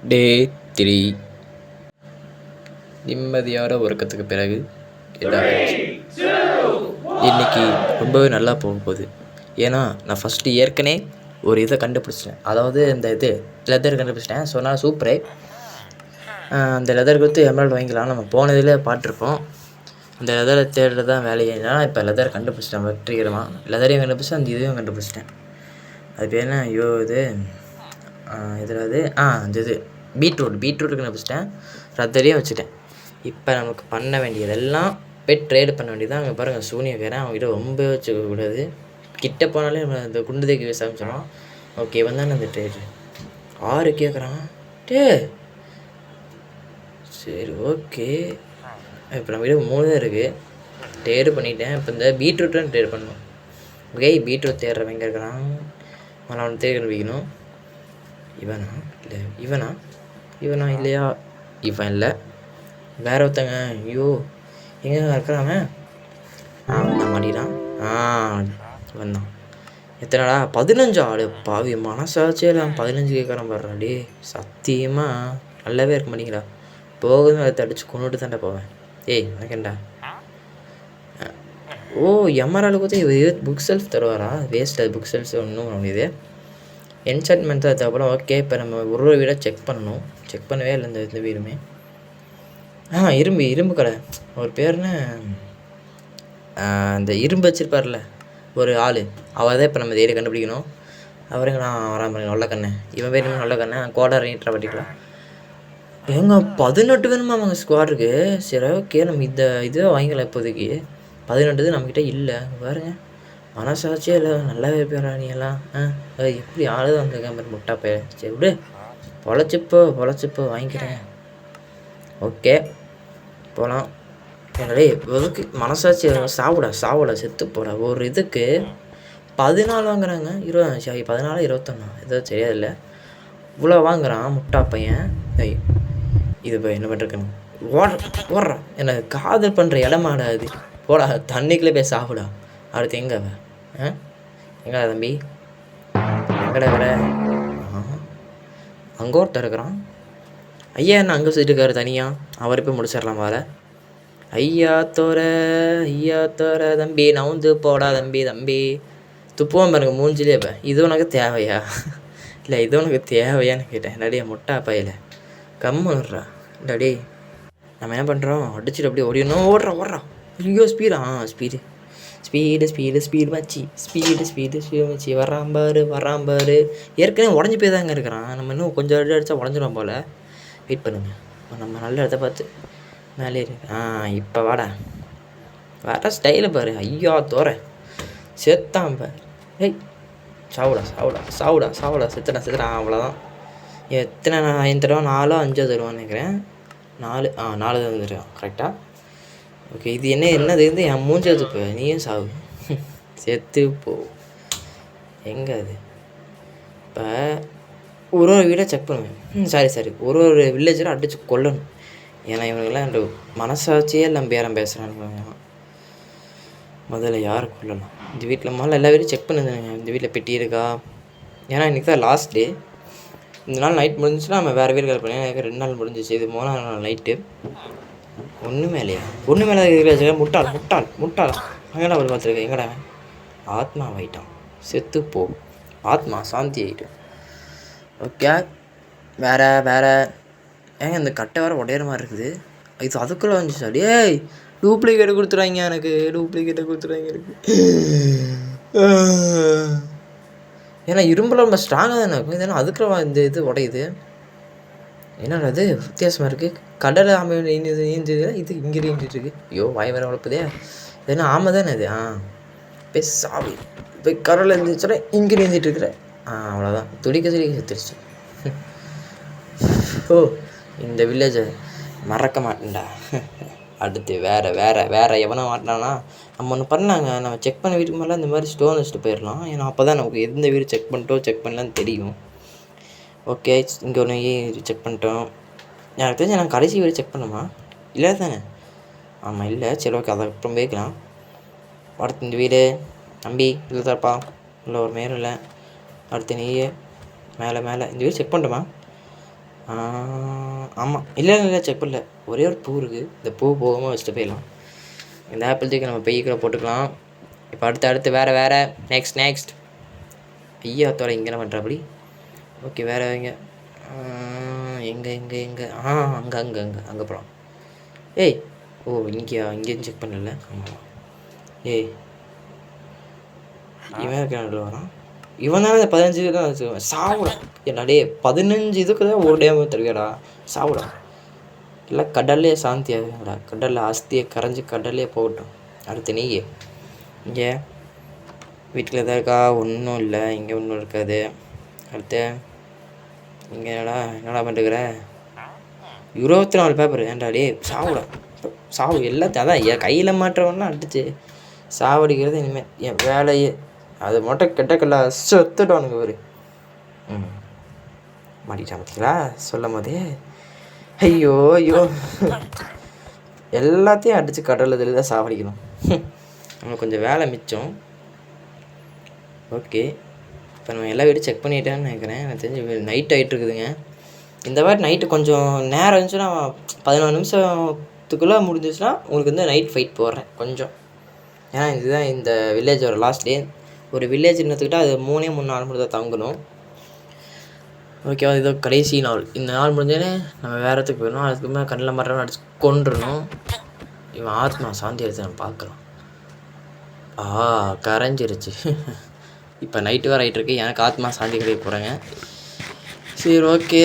டே 3 நிம்மதியான உறக்கத்துக்கு பிறகு என்னாச்சு? இன்றைக்கி ரொம்பவே நல்லா போக போகுது. ஏன்னா நான் ஃபஸ்ட்டு ஏற்கனவே ஒரு இதை கண்டுபிடிச்சிட்டேன். அதாவது இந்த லெதர் கண்டுபிடிச்சிட்டேன். ஸோ நான் சூப்பரே அந்த லெதர் கொடுத்து எமரால்டு வாங்கிக்கலாம். நம்ம போனதில் பார்த்துருப்போம். அந்த லெதரை தேடுறது தான் வேலையேன்னா இப்போ லெதர் கண்டுபிடிச்சிட்டேன் வெற்றிகரமாக. லெதரையும் கண்டுபிடிச்சிட்டேன், அந்த இதையும் கண்டுபிடிச்சிட்டேன். அது பேர் என்ன? ஐயோ இதில் அந்த இது பீட்ரூட் கண்டுபிடிச்சிட்டேன். ரத்தரையும் வச்சுட்டேன். இப்போ நமக்கு பண்ண வேண்டியதெல்லாம் ட்ரேடு பண்ண வேண்டியதான். அங்கே பாருங்கள், சூனியக்காரன் அவங்ககிட்ட ரொம்ப வச்சுக்கக்கூடாது. கிட்ட போனாலே நம்ம இந்த குண்டு தேக்கி பேச ஆரம்பிச்சிடும். ஓகே வந்தானே அந்த ட்ரேடு 6 கேட்குறான். சரி ஓகே. இப்போ நம்மகிட்ட 3 தான் இருக்குது. ட்ரேடு பண்ணிட்டேன். இப்போ இந்த பீட்ரூட்டும் ட்ரேடு பண்ணணும். ஓகே, பீட்ரூட் தேடுறவங்க இருக்கிறான். அவனை தேடி கண்டுபிடிக்கணும். இவனா இல்லையா? இவன் இல்லை, வேற ஒருத்தங்க. ஐயோ எங்கே இருக்கிறான்? வந்தான் மாட்டிட்டான். வந்தான். எத்தனைடா? 15 ஆடு பாவி. மனசாச்சே 15 கேட்குறான் பாடுறாடி. சத்தியமாக நல்லாவே இருக்க மாட்டீங்களா? போகுதுன்னு அதை அடிச்சு கொண்டுட்டு தாண்டா போவேன். ஏய் எனக்கேண்டா. ஓ எம்ஆர்ஆல் கொடுத்து புக் செல்ஃப் தருவாரா? வேஸ்ட். அது புக் செல்ஃப் ஒன்றும் பண்ண முடியுது. என்சான்மெண்ட் தான் தேவைப்படும். ஓகே, இப்போ நம்ம ஒரு வீடை செக் பண்ணணும். செக் பண்ணவே இல்லை இந்த வீடுமே. இரும்பு கடை ஒரு பேர்னு இந்த இரும்பு வச்சுருப்பார்ல ஒரு ஆள், அவர் தான் இப்போ நம்ம தேடி கண்டுபிடிக்கணும். அவருங்க நான் வரான் பண்ணி நல்ல கண்ணை. இவன் பேர் நல்ல கண்ணை. கோடார் நீட்டாக பட்டிக்கலாம். ஏங்க 18 வேணுமா அவங்க ஸ்குவாடுக்கு? சரி ஓகே, நம்ம இதுவே வாங்கிக்கலாம். இப்போதைக்கு 18 நம்மக்கிட்ட இல்லை. பாருங்க, மனசாட்சியே இல்லை. நல்லாவே இருப்பேரா நீ எல்லாம்? எப்படி ஆளுது அந்த கேம்பர் முட்டா போய். சரி விடு, பொழைச்சிப்போ வாங்கிக்கிறேன். ஓகே போகலாம். என்னடே எதுக்கு மனசாட்சி? சாப்பிட செத்து போட. ஒரு இதுக்கு 14 வாங்குறாங்க. 14 21 ஏதோ தெரியாதில்ல. இவ்வளோ வாங்குறான் முட்டா பையன். இது இப்போ என்ன பண்ணுறேன்னு ஓடுறான். எனக்கு காதல் பண்ணுற இடமாடா அது. போடா தண்ணிக்குள்ளே போய் சாப்பிடா. அடுத்து எங்கே எங்கடா தம்பி? எங்கடா வேற? அங்கே ஒருத்தர் இருக்கிறான். ஐயா என்ன அங்கே வச்சுட்டு இருக்காரு தனியாக? அவரை போய் முடிச்சிடலாம் வார. ஐயா தோற தம்பி, நவுந்து போடா தம்பி. துப்புவான் பாருங்க மூஞ்சிலே. இப்போ இது உனக்கு தேவையா? இல்லை இது உனக்கு தேவையான்னு கேட்டேன். என்னடியா முட்டா பையில கம்முன்றா. டே நம்ம என்ன பண்ணுறோம்? அடிச்சுட்டு அப்படியே ஓடிடணும். ஓடுறான். ஐயோ ஸ்பீடு மச்சி. வரான் பாரு. ஏற்கனவே உடஞ்சி போய் தாங்க இருக்கிறான். நம்ம இன்னும் கொஞ்சம் அடிச்சா உடஞ்சிடும் போல். வெயிட் பண்ணுங்க, நம்ம நல்ல இடத்த பார்த்து மேலே இப்போ வாடா. வர ஸ்டைலை பாரு. ஐயா தோற செத்தான் பாரு. ஏய் சாவுடா. செத்துட்டான். அவ்வளோதான். எத்தனை நான் தருவான்? 4 5 தருவான்னு நினைக்கிறேன். 4 தான் தருவான் கரெக்டாக. ஓகே, இது என்னது இருந்து என் மூஞ்ச துப்பு. நீயும் சாவு. செத்து போ. எங்கே அது? இப்போ ஒரு வீடை செக் பண்ணுவேன். சாரி ஒரு வில்லேஜரை அடித்து கொல்லணும். ஏன்னா இவனுங்கெல்லாம் என் மனசாட்சியே எல்லாம் பேசுகிறானுங்க. முதல்ல யாரை கொல்லலாம்? இந்த வீட்டில் முதல்ல எல்லா வீடும் செக் பண்ணுங்க. இந்த வீட்டில் பெட்டி இருக்கா? ஏன்னா இன்றைக்கி தான் லாஸ்ட் டே. இந்த நாள் நைட் முடிஞ்சிச்சுன்னா நம்ம வேறு வீடு கால் பண்ணி. எனக்கு 2 நாள் முடிஞ்சிச்சு. இது 3ஆம் நாள் நைட்டு. ஒன்று மேலே இருக்கிற முட்டாள் அங்கடா ஒரு பார்த்துருக்கேன். எங்கடா ஆத்மா ஆகிட்டான். செத்து போ. ஆத்மா சாந்தி ஆகிட்டோம். ஓகே, வேறு ஏங்க இந்த கட்டை வேறு உடையிற மாதிரி இருக்குது. இது அதுக்குள்ளே வந்துச்சு. டேய் டூப்ளிகேட்டை கொடுத்துருவாங்க எனக்கு. ஏன்னா இரும்புல ரொம்ப ஸ்ட்ராங்காக தானே இருக்கும். இதெல்லாம் அதுக்குள்ள இந்த இது உடையுது. என்னடா அது வித்தியாசமாக இருக்குது? கடலை ஆமை நீந்தது, இது இங்கே நீந்துட்டு இருக்கு. ஐயோ வாய் வேறு வளர்ப்புதே. இது என்ன ஆமை தானே அது? போய் சாவி. போய் கடலை இருந்துச்சுன்னா இங்கே நீந்திட்டு இருக்கிற. அவ்வளோதான். துடிக்க செத்துருச்சு. ஓ இந்த வில்லேஜை மறக்க மாட்டேன்டா. அடுத்து வேறு எவனை மாட்டினானா? நம்ம ஒன்று பண்ணாங்க. நம்ம செக் பண்ண வீட்டுக்கு மேலே இந்த மாதிரி ஸ்டோன் வச்சுட்டு போயிடலாம். ஏன்னா அப்போ தான் நமக்கு எந்த வீடு செக் பண்ணலான்னு தெரியும். ஓகே, இங்கே ஒன்று செக் பண்ணிட்டோம். எனக்கு தெரிஞ்சு நான் கடைசி வீடு செக் பண்ணுமா? இல்லை தானே? ஆமாம் இல்லை. சரி ஓகே, அதை அப்புறம் போய்க்கலாம். அடுத்து இந்த வீடு தம்பி இல்லை தரப்பா. இல்லை ஒரு மேலும் இல்லை. அடுத்து நீ மேலே இந்த வீடு செக் பண்ணிட்டோமா? ஆமாம், இல்லை இல்லை செக் பண்ணல. ஒரே ஒரு பூ இருக்குது, இந்த பூ போகாமல் வச்சுட்டு போயிடலாம். இந்த ஆப்பிள் தூக்கி நம்ம பைக்குள்ளே போட்டுக்கலாம். இப்போ அடுத்து வேறு நெக்ஸ்ட் ஐயாத்தோட இங்கே பண்ணுறபடி. ஓகே, வேறு எங்கே எங்கே அங்கே போகலாம். ஏய், ஓ இங்கேயும் செக் பண்ணல. ஆமாம். ஏய், இவன் இருக்கான் வரான். இவன் தானே இந்த 15 இதுக்கு தான் வச்சுக்குவேன். சாப்பிடா என்னடே 15 இதுக்கு தான் ஒரு டேம் தருவியாடா. சாப்பிடா இல்லை, கடல்லே சாந்தி ஆகுங்கடா. கடலில் அஸ்தியை கரைஞ்சி கடல்லே போகட்டும். அடுத்து நீ இங்கே வீட்டில் எதாவது இருக்கா? ஒன்றும் இல்லை, இங்கே ஒன்றும் இருக்காது. அடுத்து இங்கே என்னடா பண்ணிருக்கிற? 24 பேப்பர். ஏன்டா டே சாவு எல்லாத்தையும் அதான் என் கையில் மாற்றவன்லாம் அடிச்சு சாவடிக்கிறது இனிமேல் என் வேலையே. அது மட்டும் கெட்டக்கல்ல செத்துட்டானுங்க ஒரு மாட்டிக்கிட்டா பார்த்தீங்களா சொல்லும் போதே. ஐயோ எல்லாத்தையும் அடித்து கடலில் தான் சாவடிக்கணும். நம்மளுக்கு கொஞ்சம் வேலை மிச்சம். ஓகே, இப்போ நம்ம எல்லா வீடும் செக் பண்ணிட்டேன்னு நினைக்கிறேன். எனக்கு தெரிஞ்சு நைட் ஆகிட்டு இருக்குதுங்க. இந்த மாதிரி நைட்டு கொஞ்சம் நேரம் இருந்துச்சுன்னா 14 நிமிஷத்துக்குள்ளே முடிஞ்சிச்சுன்னா உங்களுக்கு வந்து நைட் ஃபைட் போடுறேன் கொஞ்சம். ஏன்னா இதுதான் இந்த வில்லேஜோட லாஸ்ட் டே. ஒரு வில்லேஜ் இருந்துக்கிட்டால் அது 3 நாள் மட்டும் தான் தங்கணும். ஓகேவா, இதோ கடைசி நாள். இந்த நாள் முடிஞ்சோடனே நம்ம வேறு இடத்துக்கு போயிடணும். அதுக்குமே கண்ணில் மரம் அடிச்சு கொண்டுடணும். இவன் ஆத்மா சாந்தி எடுத்து நம்ம பார்க்குறோம். கரைஞ்சிருச்சு. இப்போ நைட்டு வேறு ஆகிட்டுருக்கு. எனக்கு ஆத்மா சாந்தி கிடைக்க போகிறேங்க. சரி, ஓகே,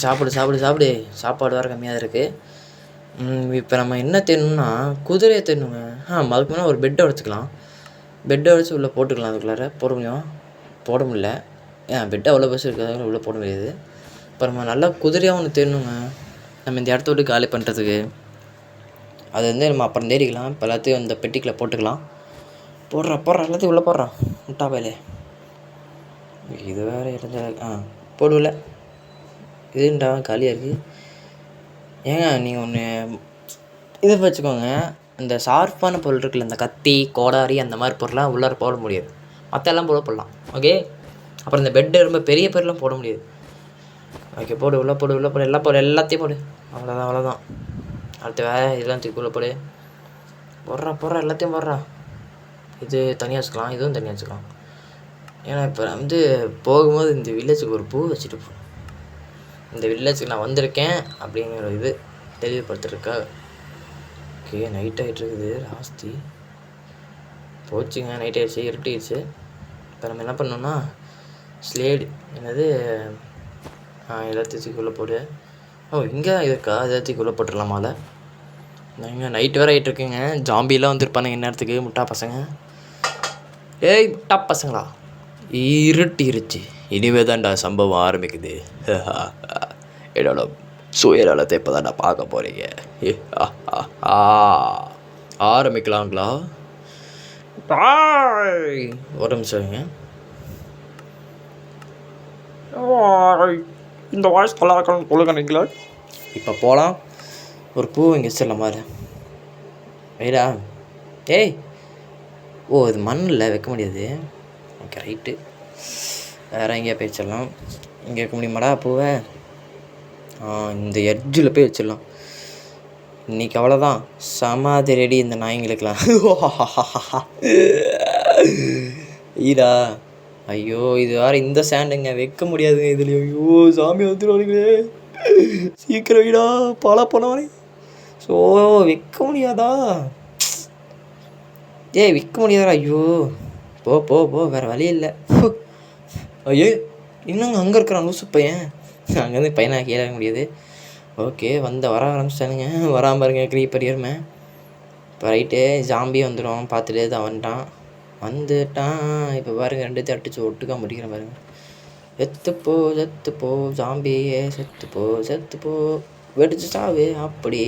சாப்பிடு. சாப்பாடு வேறு கம்மியாக இருக்குது. இப்போ நம்ம என்ன தேடணும்னா குதிரையை தேடணுங்க. அதுக்கு மேலே ஒரு பெட்டை உடச்சிக்கலாம். பெட்டை உடச்சி உள்ளே போட்டுக்கலாம். அதுக்குள்ளார போட முடியும், போட முடியல. பெட்டை அவ்வளோ பஸ் இருக்கிறதால உள்ளே போட முடியாது. இப்போ நம்ம நல்லா குதிரையாக ஒன்று தேடணுங்க நம்ம இந்த இடத்த விட்டு காலி பண்ணுறதுக்கு. அது வந்து நம்ம அப்புறம் தேடிக்கலாம். இப்போ எல்லாத்தையும் இந்த பெட்டிக்குள்ளே போட்டுக்கலாம். போடுறா எல்லாத்தையும் உள்ளே போடுறான் முட்டா பையிலே. இது வேறு இருந்தா போடுவில்ல, இதுண்டா காலியாக இருக்குது. ஏங்க நீங்கள் ஒன்று இதை வச்சுக்கோங்க. இந்த ஷார்ப்பான பொருள் இருக்குல்ல, இந்த கத்தி கோடாரி அந்த மாதிரி பொருள்லாம் உள்ளார போட முடியாது. மற்ற எல்லாம் போடலாம். ஓகே, அப்புறம் இந்த பெட்டு ரொம்ப பெரிய பொருள்லாம் போட முடியாது. ஓகே, போடு உள்ளே போடு எல்லாம் போடு, எல்லாத்தையும் போடு. அவ்வளோதான். அடுத்து இதெல்லாம் தூக்கி உள்ளே போடு. போடுறா எல்லாத்தையும் போடுறா. இது தனியாக வச்சுக்கலாம், இதுவும் தனியாக வச்சுக்கலாம். ஏன்னா இப்போ வந்து போகும்போது இந்த வில்லேஜுக்கு ஒரு பூ வச்சுட்டு போகணும். இந்த வில்லேஜுக்கு நான் வந்திருக்கேன் அப்படிங்கிற இது தெளிவுபடுத்துறதுக்கா. ஓகே, நைட் ஆகிட்டு இருக்குது. ராஸ்தி போச்சுங்க, நைட் ஆகிடுச்சு, இருட்டிடுச்சு. இப்போ நம்ம என்ன பண்ணோம்னா ஸ்லேடு என்னது எல்லாத்தையும் உள்ளே போடு. இங்கே இருக்கா, எல்லாத்தையும் உள்ளே போட்டுடலாமால. இங்கே நைட்டு வேறு ஆகிட்டு இருக்குங்க. ஜாம்பிலாம் வந்துருப்பானுங்க இந்நேரத்துக்கு. முட்டா பசங்க. ஏய் முட்டா பசங்களா, இருட்டிருச்சு. இனிமே தான்டா சம்பவம் ஆரம்பிக்குது. என்னோட சுயநலத்தை இப்போ தான்டா பார்க்க போகிறீங்க. ஆரம்பிக்கலாங்களா? ஒரு நிமிஷங்க. இந்த வாய்ஸ் நல்லா இருக்கணும்னு சொல்லுங்க நீங்களா. இப்போ போகலாம். ஒரு பூ இங்கே வச்சிடலாம் மாதிரி வைடா. ஏய், இது மண்ணில் வைக்க முடியாது. Okay, right. வேறு எங்கேயா போய் வச்சிடலாம். இங்கே வைக்க முடியுமாடா பூவை? இந்த எட்ஜில் போய் வச்சிடலாம். இன்றைக்கி அவ்வளோதான், சமாதி ரெடி இந்த நாய்ங்களுக்கெல்லாம். ஈடா, ஐயோ இது வேறு இந்த சாண்டுங்க வைக்க முடியாதுங்க இதுலேயும். ஐயோ சாமி வந்துடுவானுங்களே, சீக்கிரம் வீடா பல போனவனே. ஸோ வைக்க முடியாதா? விற்க முடியாதா? ஐயோ போ வேறு வழி இல்லை. ஐயோ இன்னுங்க அங்கே இருக்கிறான் லூசு பையன். அங்கேருந்து பையனை கீழே முடியாது. ஓகே, வர ஆரம்பிச்சிட்டானுங்க. வராமல் பாருங்க க்ரீப்பர் ஏறுமே. இப்போ ரைட்டு ஜாம்பி வந்துடும் பார்த்துட்டு தான் வந்துட்டான். இப்போ பாருங்கள், 2 அடிச்சு ஒட்டுக்கா முடிக்கிறேன் பாருங்கள். செத்துப்போ ஜாம்பியே, செத்துப்போ வெடிச்சு சாவு. அப்படி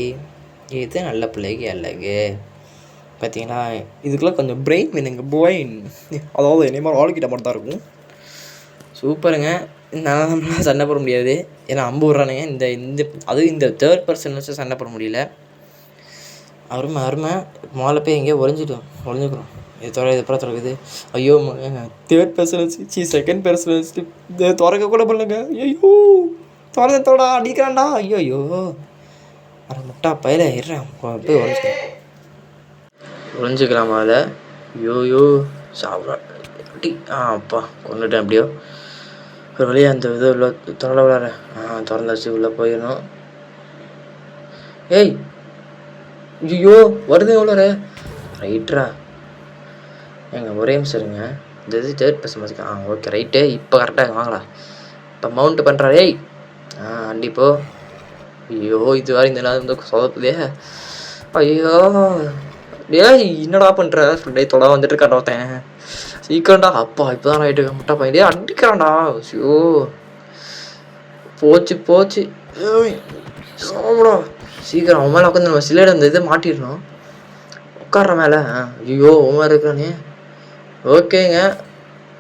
இது நல்ல பிள்ளைக்கு அல்லங்க. பார்த்தீங்களா, இதுக்கெல்லாம் கொஞ்சம் பிரெயின் வேணுங்க. பிரெயின் அதாவது இனிமேல் ஆளுக்கிட்ட மட்டும் தான் இருக்கும். சூப்பருங்க. நம்மளால் சண்டை போட முடியாது, ஏன்னா அம்பு விட்றானுங்க. இந்த 3rd பர்சன் வச்சு சண்டை போட முடியல. அருமை மாலை போய் எங்கேயோ ஒளிஞ்சுக்கிறோம். இது திறக்குது. ஐயோ 3rd பர்சன் வச்சு 2nd பர்சன் வச்சுட்டு திறக்க கூட பண்ணலங்க. ஐயோ திறந்தத்தோடா அடிக்கிறான்டா. ஐயோ அரை முட்டா பயில ஏறுறேன் போய் ஒழிஞ்சிக்கலாமா அதில்? ஐயோ சாப்பிட்றா அடி. அப்பா கொண்டுட்டேன் எப்படியோ ஒரு வழியாக. அந்த இது உள்ள திறந்த விளாட திறந்தாச்சு, உள்ளே போயிடணும். ஏய் ஐயோ வருது எவ்வளோ ரைட்ரா. ஒரே நிமிஷம் இருங்க. இந்த இது தேர்ட் பர்சன் மாதிரி. Okay right. இப்போ கரெக்டாக வாங்கலாம். இப்போ மவுண்ட் பண்ணுறா. ஏய் அண்டிப்போ. ஐயோ இது வேறு இந்த நேரம் வந்து சொதப்புதே. ஐயோ டேய் என்னடா பண்ணுற? டே தொட வந்துட்டு இருக்காண்டா ஒருத்தன். சீக்கிரம்டா. அப்பா இப்போ தான் ரைட்டு முட்டா பையன் அடிக்கிறான்டா. ஐயோ போச்சு. சாப்பிடா சீக்கிரம். அவன் மேலே உட்காந்து நம்ம சிலையிட அந்த இதை மாட்டிடணும். உட்கார்ற மேலே. ஐயோ உமா இருக்கிறானே. ஓகேங்க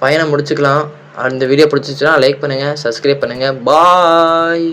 பையனை முடிச்சுக்கலாம். அந்த வீடியோ பிடிச்சிச்சுன்னா லைக் பண்ணுங்கள், சப்ஸ்கிரைப் பண்ணுங்கள். பாய்.